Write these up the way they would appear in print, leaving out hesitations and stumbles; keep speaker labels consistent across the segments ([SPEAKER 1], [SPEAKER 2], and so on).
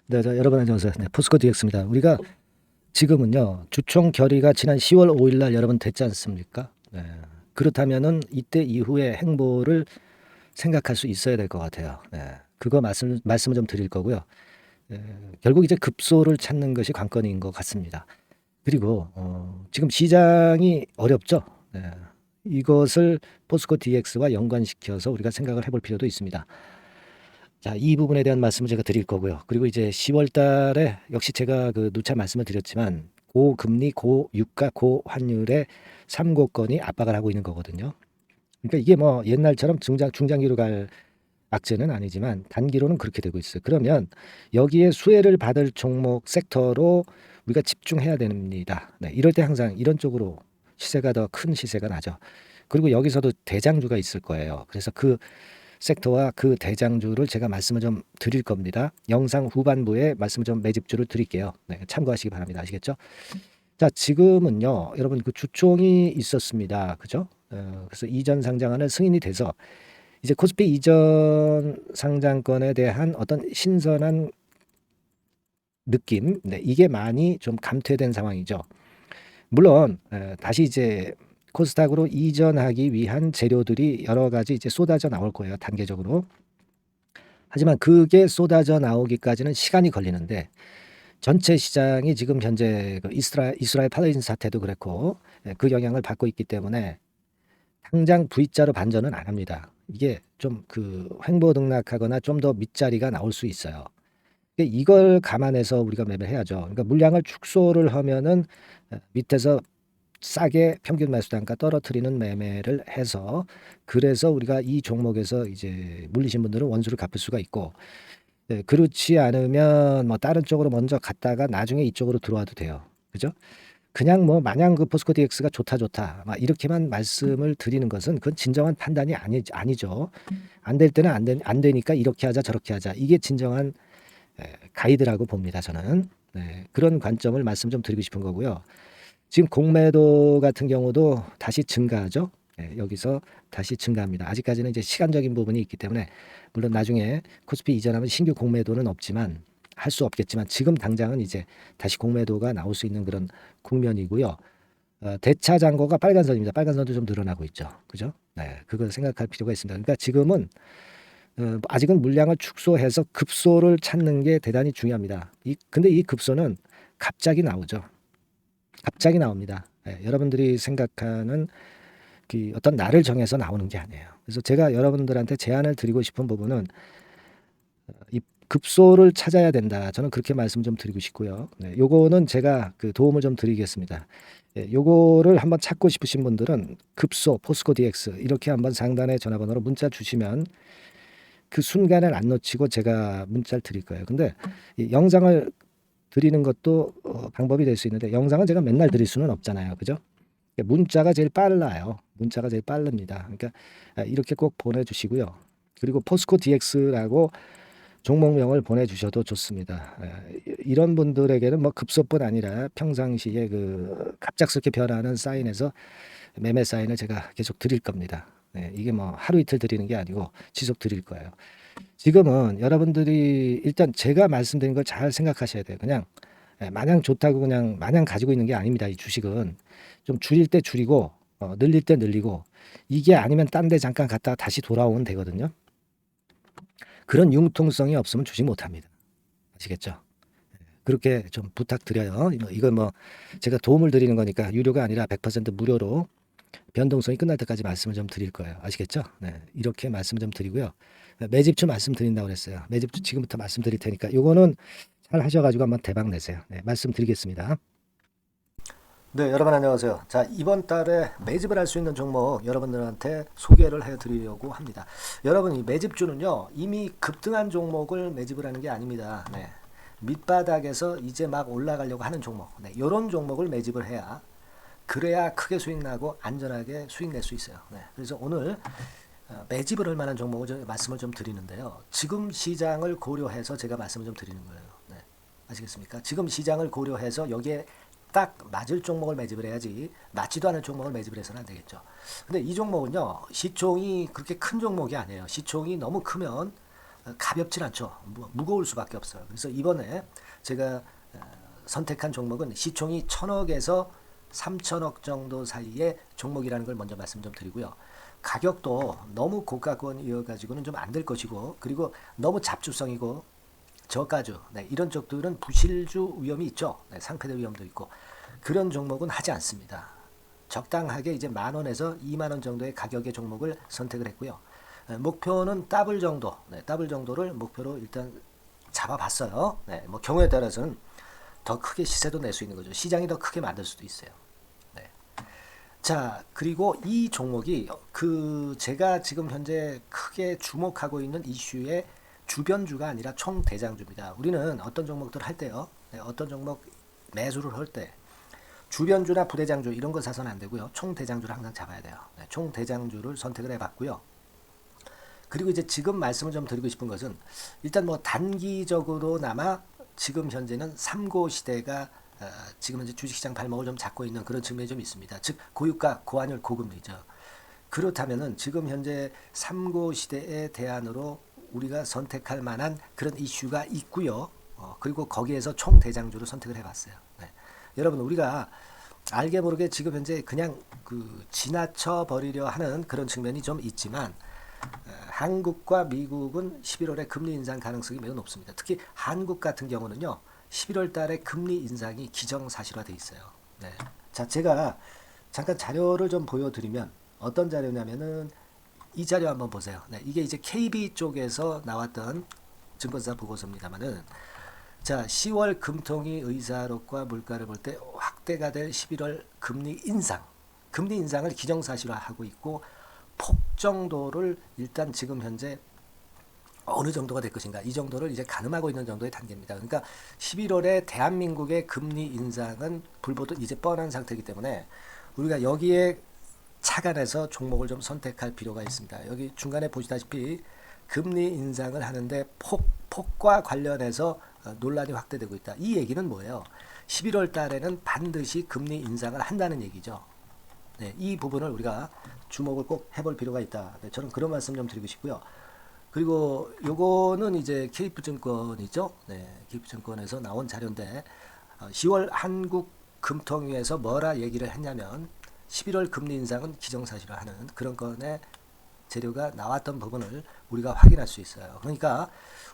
[SPEAKER 1] 네, 여러분 안녕하세요. 네, 포스코 DX입니다. 우리가 지금은요, 주총 결의가 지난 10월 5일 날 여러분 됐지 않습니까? 네. 그렇다면은 이때 이후의 행보를 생각할 수 있어야 될 것 같아요. 네. 그거 말씀을 좀 드릴 거고요. 결국 이제 급소를 찾는 것이 관건인 것 같습니다. 그리고 지금 시장이 어렵죠. 네. 이것을 포스코 DX와 연관시켜서 우리가 생각을 해볼 필요도 있습니다. 자, 이 부분에 대한 말씀을 제가 드릴 거고요. 그리고 이제 10월 달에 역시 제가 누차 말씀을 드렸지만 고금리, 고유가, 고환율의 3고건이 압박을 하고 있는 거거든요. 그러니까 이게 뭐 옛날처럼 중장기로 갈 악재는 아니지만 단기로는 그렇게 되고 있어요. 그러면 여기에 수혜를 받을 종목 섹터로 우리가 집중해야 됩니다. 네, 이럴 때 항상 이런 쪽으로 시세가 더 큰 시세가 나죠. 그리고 여기서도 대장주가 있을 거예요. 그래서 그 섹터와 그 대장주를 제가 말씀을 좀 드릴 겁니다. 영상 후반부에 말씀을 좀 매집주를 드릴게요. 네, 참고하시기 바랍니다. 아시겠죠? 자, 지금은요, 여러분 그 주총이 있었습니다. 그죠? 그래서 이전 상장하는 승인이 돼서 이제 코스피 이전 상장권에 대한 어떤 신선한 느낌, 네, 이게 많이 좀 감퇴된 상황이죠. 물론 다시 이제 코스닥으로 이전하기 위한 재료들이 여러 가지 이제 쏟아져 나올 거예요. 단계적으로. 하지만 그게 쏟아져 나오기까지는 시간이 걸리는데 전체 시장이 지금 현재 그 이스라엘 팔레스타인 사태도 그렇고 그 영향을 받고 있기 때문에 당장 V자로 반전은 안 합니다. 이게 좀 그 횡보 등락하거나 좀 더 밑자리가 나올 수 있어요. 이걸 감안해서 우리가 매매를 해야죠. 그러니까 물량을 축소를 하면은 밑에서 싸게 평균 매수 단가 떨어뜨리는 매매를 해서 그래서 우리가 이 종목에서 이제 물리신 분들은 원수를 갚을 수가 있고 그렇지 않으면 뭐 다른 쪽으로 먼저 갔다가 나중에 이쪽으로 들어와도 돼요. 그죠? 그냥 뭐 마냥 그 포스코 DX가 좋다 막 이렇게만 말씀을 드리는 것은 그건 진정한 판단이 아니죠. 안 될 때는 안 되니까 이렇게 하자 저렇게 하자 이게 진정한 가이드라고 봅니다. 저는 그런 관점을 말씀 좀 드리고 싶은 거고요. 지금 공매도 같은 경우도 다시 증가하죠. 여기서 다시 증가합니다. 아직까지는 이제 시간적인 부분이 있기 때문에 물론 나중에 코스피 이전하면 신규 공매도는 없지만 할 수 없겠지만 지금 당장은 이제 다시 공매도가 나올 수 있는 그런 국면이고요. 대차 잔고가 빨간 선입니다. 빨간 선도 좀 늘어나고 있죠. 그죠? 네, 그걸 생각할 필요가 있습니다. 그러니까 지금은 아직은 물량을 축소해서 급소를 찾는 게 대단히 중요합니다. 근데 이 급소는 갑자기 나오죠. 갑자기 나옵니다. 여러분들이 생각하는 그 어떤 날을 정해서 나오는 게 아니에요. 그래서 제가 여러분들한테 제안을 드리고 싶은 부분은 이 급소를 찾아야 된다. 저는 그렇게 말씀 좀 드리고 싶고요. 요거는 제가 그 도움을 좀 드리겠습니다. 요거를 한번 찾고 싶으신 분들은 급소, 포스코 DX 이렇게 한번 상단에 전화번호로 문자 주시면 그 순간을 안 놓치고 제가 문자를 드릴 거예요. 근데 이 영상을 드리는 것도 방법이 될 수 있는데 영상은 제가 맨날 드릴 수는 없잖아요. 그죠? 문자가 제일 빨라요. 문자가 제일 빠릅니다. 그러니까 이렇게 꼭 보내주시고요. 그리고 포스코 DX라고 종목명을 보내주셔도 좋습니다. 이런 분들에게는 뭐 급소뿐 아니라 평상시에 그 갑작스럽게 변하는 사인에서 매매 사인을 제가 계속 드릴 겁니다. 이게 뭐 하루 이틀 드리는 게 아니고 지속 드릴 거예요. 지금은 여러분들이 일단 제가 말씀드린 걸 잘 생각하셔야 돼요. 그냥 마냥 좋다고 그냥 마냥 가지고 있는 게 아닙니다. 이 주식은 좀 줄일 때 줄이고 늘릴 때 늘리고 이게 아니면 딴 데 잠깐 갔다가 다시 돌아오면 되거든요. 그런 융통성이 없으면 주식 못 합니다. 아시겠죠? 그렇게 좀 부탁드려요. 이건 뭐 제가 도움을 드리는 거니까 유료가 아니라 100% 무료로 변동성이 끝날 때까지 말씀을 좀 드릴 거예요. 아시겠죠? 네, 이렇게 말씀 좀 드리고요. 매집주 말씀드린다고 그랬어요. 매집주 지금부터 말씀드릴 테니까 요거는 잘 하셔가지고 한번 대박 내세요. 네, 말씀드리겠습니다. 네, 여러분 안녕하세요. 자, 이번 달에 매집을 할 수 있는 종목 여러분들한테 소개를 해드리려고 합니다. 여러분 이 매집주는요 이미 급등한 종목을 매집을 하는 게 아닙니다. 네, 밑바닥에서 이제 막 올라가려고 하는 종목, 이런 종목을 매집을 해야 그래야 크게 수익 나고 안전하게 수익 낼 수 있어요. 그래서 오늘 매집을 할 만한 종목을 말씀을 좀 드리는데요. 지금 시장을 고려해서 제가 말씀을 좀 드리는 거예요. 아시겠습니까? 지금 시장을 고려해서 여기에 딱 맞을 종목을 매집을 해야지 맞지도 않을 종목을 매집을 해서는 안 되겠죠. 근데 이 종목은요 시총이 그렇게 큰 종목이 아니에요. 시총이 너무 크면 가볍진 않죠. 무거울 수밖에 없어요. 그래서 이번에 제가 선택한 종목은 시총이 1,000억에서 3,000억 정도 사이의 종목이라는 걸 먼저 말씀 좀 드리고요. 가격도 너무 고가권이어가지고는 좀 안 될 것이고, 그리고 너무 잡주성이고 저가주, 네, 이런 쪽들은 부실주 위험이 있죠. 네, 상패대 위험도 있고 그런 종목은 하지 않습니다. 적당하게 이제 10,000원에서 20,000원 정도의 가격의 종목을 선택을 했고요. 목표는 더블 정도, 네, 더블 정도를 목표로 일단 잡아봤어요. 네, 뭐 경우에 따라서는 더 크게 시세도 낼 수 있는 거죠. 시장이 더 크게 만들 수도 있어요. 네. 자, 그리고 이 종목이 제가 지금 현재 크게 주목하고 있는 이슈의 주변주가 아니라 총대장주입니다. 우리는 어떤 종목들 할 때요, 네, 어떤 종목 매수를 할 때 주변주나 부대장주 이런 거 사서는 안 되고요. 총대장주를 항상 잡아야 돼요. 네, 총대장주를 선택을 해봤고요. 그리고 이제 지금 말씀을 좀 드리고 싶은 것은 일단 뭐 단기적으로나마 지금 현재는 3고 시대가 지금 현재 주식시장 발목을 좀 잡고 있는 그런 측면이 좀 있습니다. 즉 고유가, 고환율, 고금리죠. 그렇다면은 지금 현재 3고 시대의 대안으로 우리가 선택할 만한 그런 이슈가 있고요. 그리고 거기에서 총대장주를 선택을 해봤어요. 네. 여러분 우리가 알게 모르게 지금 현재 그냥 지나쳐 버리려 하는 그런 측면이 좀 있지만 한국과 미국은 11월에 금리 인상 가능성이 매우 높습니다. 특히 한국 같은 경우는요, 11월 달에 금리 인상이 기정사실화돼 있어요. 네. 자, 제가 잠깐 자료를 좀 보여드리면 어떤 자료냐면은 이 자료 한번 보세요. 네, 이게 이제 KB 쪽에서 나왔던 증권사 보고서입니다만은, 자, 10월 금통위 의사록과 물가를 볼 때 확대가 될 11월 금리 인상을 기정사실화하고 있고, 폭 정도를 일단 지금 현재 어느 정도가 될 것인가, 이 정도를 이제 가늠하고 있는 정도의 단계입니다. 그러니까 11월에 대한민국의 금리 인상은 불보듯 이제 뻔한 상태이기 때문에 우리가 여기에 착안해서 종목을 좀 선택할 필요가 있습니다. 여기 중간에 보시다시피 금리 인상을 하는데 폭과 관련해서 논란이 확대되고 있다. 이 얘기는 뭐예요? 11월 달에는 반드시 금리 인상을 한다는 얘기죠. 네, 이 부분을 우리가 주목을 꼭 해볼 필요가 있다. 네, 저는 그런 말씀 좀 드리고 싶고요. 그리고 요거는 이제 KF증권이죠. 네, KF증권에서 나온 자료인데 10월 한국 금통위에서 뭐라 얘기를 했냐면 11월 금리 인상은 기정사실화하는 그런 건의 재료가 나왔던 부분을 우리가 확인할 수 있어요. 그러니까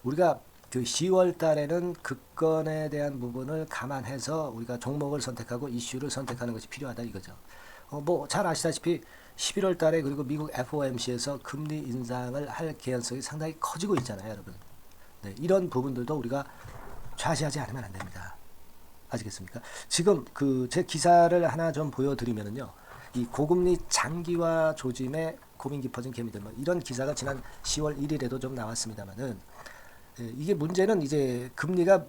[SPEAKER 1] 우리가 10월 달에는 그 건에 대한 부분을 감안해서 우리가 종목을 선택하고 이슈를 선택하는 것이 필요하다 이거죠. 뭐 잘 아시다시피 11월 달에 그리고 미국 FOMC에서 금리 인상을 할 개연성이 상당히 커지고 있잖아요, 여러분. 네, 이런 부분들도 우리가 좌시하지 않으면 안 됩니다. 아시겠습니까? 지금 제 기사를 하나 좀 보여드리면은요, 이 고금리 장기화 조짐에 고민 깊어진 개미들, 뭐 이런 기사가 지난 10월 1일에도 좀 나왔습니다만은, 이게 문제는 이제 금리가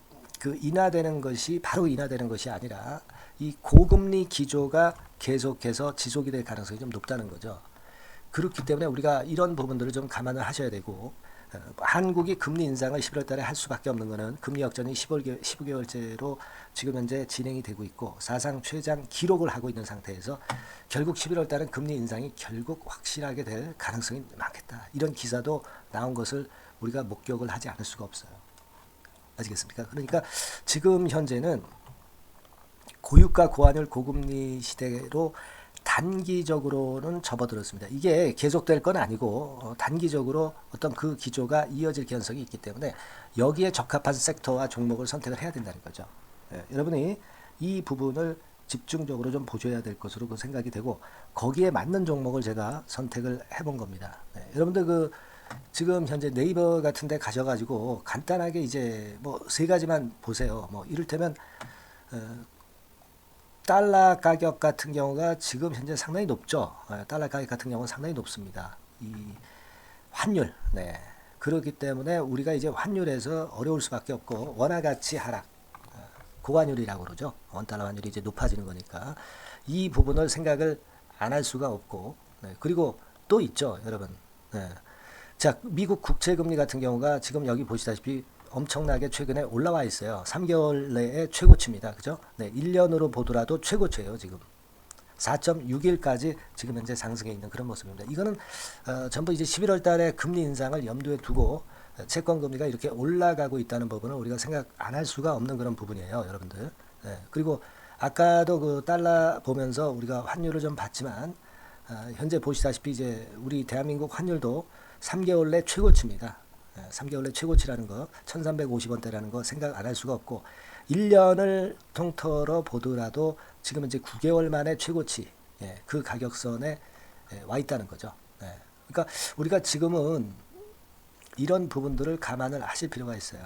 [SPEAKER 1] 인하되는 것이 바로 인하되는 것이 아니라 이 고금리 기조가 계속해서 지속이 될 가능성이 좀 높다는 거죠. 그렇기 때문에 우리가 이런 부분들을 좀 감안을 하셔야 되고, 한국이 금리 인상을 11월 달에 할 수밖에 없는 것은 금리 역전이 15개월째로 지금 현재 진행이 되고 있고 사상 최장 기록을 하고 있는 상태에서 결국 11월 달은 금리 인상이 결국 확실하게 될 가능성이 많겠다. 이런 기사도 나온 것을 우리가 목격을 하지 않을 수가 없어요. 아시겠습니까? 그러니까 지금 현재는 고유가 고환율 고금리 시대로 단기적으로는 접어들었습니다. 이게 계속될 건 아니고 단기적으로 어떤 그 기조가 이어질 개연성이 있기 때문에 여기에 적합한 섹터와 종목을 선택을 해야 된다는 거죠. 여러분이 이 부분을 집중적으로 좀 보셔야 될 것으로 생각이 되고 거기에 맞는 종목을 제가 선택을 해본 겁니다. 여러분들 지금 현재 네이버 같은 데 가셔가지고 간단하게 이제 뭐 세 가지만 보세요. 뭐 이를테면 달러 가격 같은 경우가 지금 현재 상당히 높죠. 달러 가격 같은 경우는 상당히 높습니다. 이 환율, 네. 그렇기 때문에 우리가 이제 환율에서 어려울 수밖에 없고 원화 가치 하락, 고환율이라고 그러죠. 원달러 환율이 이제 높아지는 거니까 이 부분을 생각을 안 할 수가 없고, 네. 그리고 또 있죠, 여러분. 네. 자, 미국 국채금리 같은 경우가 지금 여기 보시다시피 엄청나게 최근에 올라와 있어요. 3개월 내에 최고치입니다. 그죠? 네, 1년으로 보더라도 최고치예요, 지금. 4.61까지 지금 현재 상승해 있는 그런 모습입니다. 이거는 전부 이제 11월 달에 금리 인상을 염두에 두고 채권 금리가 이렇게 올라가고 있다는 부분은 우리가 생각 안 할 수가 없는 그런 부분이에요, 여러분들. 그리고 아까도 그 달러 보면서 우리가 환율을 좀 봤지만 현재 보시다시피 이제 우리 대한민국 환율도 3개월 내 최고치입니다. 3개월 내 최고치라는 거 1350원대라는 거 생각 안 할 수가 없고 1년을 통틀어 보더라도 지금 이제 9개월 만에 최고치 그 가격선에 와 있다는 거죠. 그러니까 우리가 지금은 이런 부분들을 감안을 하실 필요가 있어요.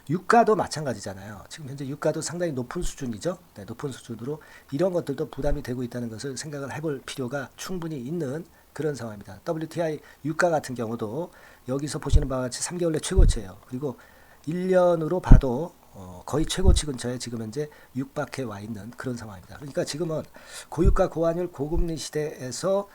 [SPEAKER 1] 유가도 마찬가지잖아요. 지금 현재 유가도 상당히 높은 수준이죠. 높은 수준으로 이런 것들도 부담이 되고 있다는 것을 생각을 해볼 필요가 충분히 있는 그런 상황입니다. WTI 유가 같은 경우도 여기서 보시는 바와 같이 3개월 내 최고치예요. 그리고 1년으로 봐도 거의 최고치 근처에 지금 현재 육박해 와 있는 그런 상황입니다. 그러니까 지금은 고유가 고환율 고금리 시대에서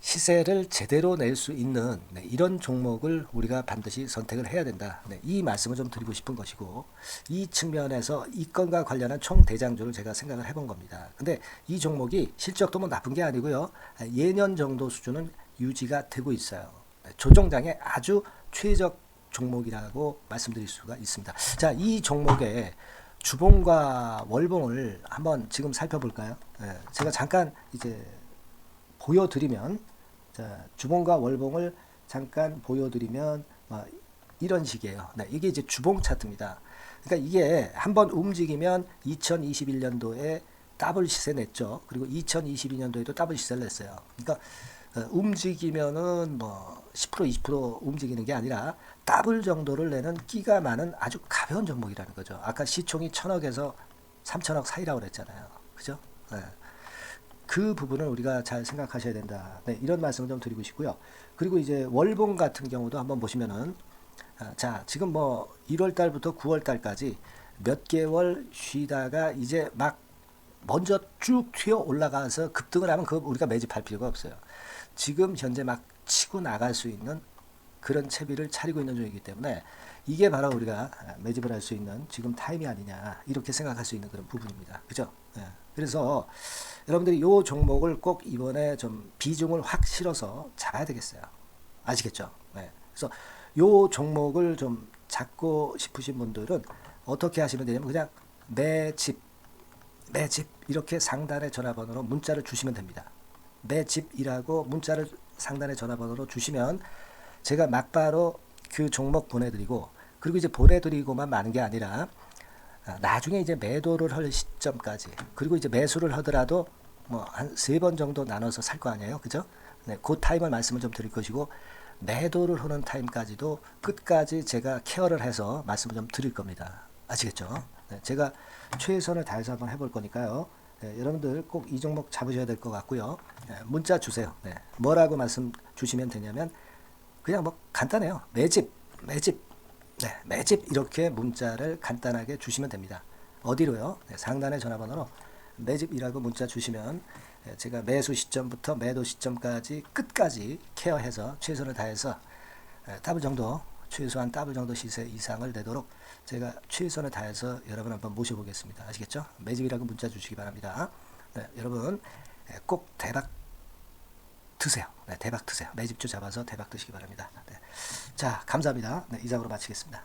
[SPEAKER 1] 시세를 제대로 낼 수 있는 이런 종목을 우리가 반드시 선택을 해야 된다. 이 말씀을 좀 드리고 싶은 것이고 이 측면에서 이 건과 관련한 총 대장주를 제가 생각을 해본 겁니다. 근데 이 종목이 실적도 뭐 나쁜 게 아니고요. 예년 정도 수준은 유지가 되고 있어요. 조정장의 아주 최적 종목이라고 말씀드릴 수가 있습니다. 자, 이 종목의 주봉과 월봉을 한번 지금 살펴볼까요? 제가 잠깐 이제 보여드리면 자, 주봉과 월봉을 잠깐 보여드리면 이런 식이에요. 이게 이제 주봉 차트입니다. 그러니까 이게 한번 움직이면 2021년도에 더블 시세 냈죠. 그리고 2022년도에도 더블 시세를 냈어요. 그러니까 움직이면은 뭐 10% 20% 움직이는 게 아니라 더블 정도를 내는 끼가 많은 아주 가벼운 종목이라는 거죠. 아까 시총이 1000억에서 3000억 사이라고 그랬잖아요. 그죠? 그 부분을 우리가 잘 생각하셔야 된다. 이런 말씀을 좀 드리고 싶고요. 그리고 이제 월봉 같은 경우도 한번 보시면은 자, 지금 뭐 1월 달부터 9월 달까지 몇 개월 쉬다가 이제 막 먼저 쭉 튀어 올라가서 급등을 하면 그거 우리가 매집할 필요가 없어요. 지금 현재 막 치고 나갈 수 있는 그런 채비를 차리고 있는 중이기 때문에 이게 바로 우리가 매집을 할 수 있는 지금 타임이 아니냐 이렇게 생각할 수 있는 그런 부분입니다. 그죠? 그래서 여러분들이 이 종목을 꼭 이번에 좀 비중을 확 실어서 잡아야 되겠어요. 아시겠죠? 그래서 이 종목을 좀 잡고 싶으신 분들은 어떻게 하시면 되냐면 그냥 매집 이렇게 상단의 전화번호로 문자를 주시면 됩니다. 매집이라고 문자를 상단의 전화번호로 주시면 제가 막바로 그 종목 보내드리고 그리고 이제 보내드리고만 마는 게 아니라 나중에 이제 매도를 할 시점까지 그리고 이제 매수를 하더라도 뭐 한 3번 정도 나눠서 살 거 아니에요. 그죠? 그 타임을 말씀을 좀 드릴 것이고 매도를 하는 타임까지도 끝까지 제가 케어를 해서 말씀을 좀 드릴 겁니다. 아시겠죠? 제가 최선을 다해서 한번 해볼 거니까요. 여러분들 꼭 이 종목 잡으셔야 될 것 같고요. 문자 주세요. 뭐라고 말씀 주시면 되냐면 그냥 뭐 간단해요. 매집 이렇게 문자를 간단하게 주시면 됩니다. 어디로요? 상단의 전화번호로 매집이라고 문자 주시면 제가 매수 시점부터 매도 시점까지 끝까지 케어해서 최선을 다해서 더블 정도 최소한 더블 정도 시세 이상을 내도록 제가 최선을 다해서 여러분 한번 모셔보겠습니다. 아시겠죠? 매집이라고 문자 주시기 바랍니다. 여러분 꼭 대박 드세요. 대박 드세요. 매집주 잡아서 대박 드시기 바랍니다. 자, 감사합니다. 이상으로 마치겠습니다.